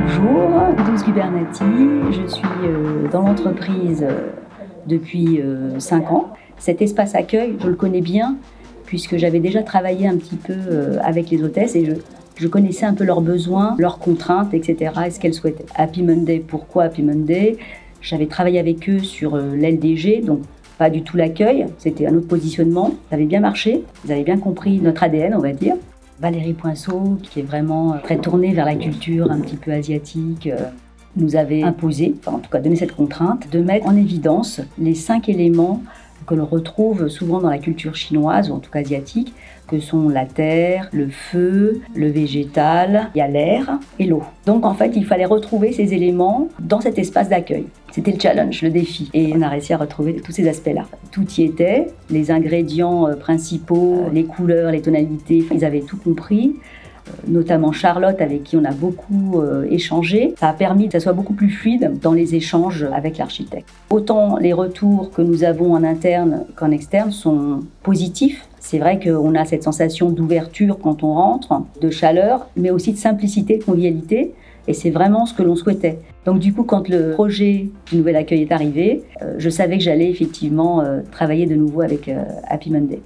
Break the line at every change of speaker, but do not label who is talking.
Bonjour, Douce Gubernati, je suis dans l'entreprise depuis 5 ans. Cet espace accueil, je le connais bien puisque j'avais déjà travaillé un petit peu avec les hôtesses et je connaissais un peu leurs besoins, leurs contraintes, etc. et ce qu'elles souhaitaient. Happy Monday, pourquoi Happy Monday ? J'avais travaillé avec eux sur l'LDG, donc pas du tout l'accueil, c'était un autre positionnement. Ça avait bien marché, ils avaient bien compris notre ADN, on va dire. Valérie Poinceau, qui est vraiment très tournée vers la culture un petit peu asiatique, nous avait imposé, en tout cas donné cette contrainte, de mettre en évidence les 5 éléments que l'on retrouve souvent dans la culture chinoise, ou en tout cas asiatique, que sont la terre, le feu, le végétal, il y a l'air et l'eau. Donc en fait, il fallait retrouver ces éléments dans cet espace d'accueil. C'était le challenge, le défi. Et on a réussi à retrouver tous ces aspects-là. Tout y était, les ingrédients principaux, les couleurs, les tonalités, ils avaient tout compris. Notamment Charlotte, avec qui on a beaucoup échangé. Ça a permis que ça soit beaucoup plus fluide dans les échanges avec l'architecte. Autant les retours que nous avons en interne qu'en externe sont positifs. C'est vrai qu'on a cette sensation d'ouverture quand on rentre, de chaleur, mais aussi de simplicité, de convivialité. Et c'est vraiment ce que l'on souhaitait. Donc du coup, quand le projet du nouvel accueil est arrivé, je savais que j'allais effectivement travailler de nouveau avec Happy Monday.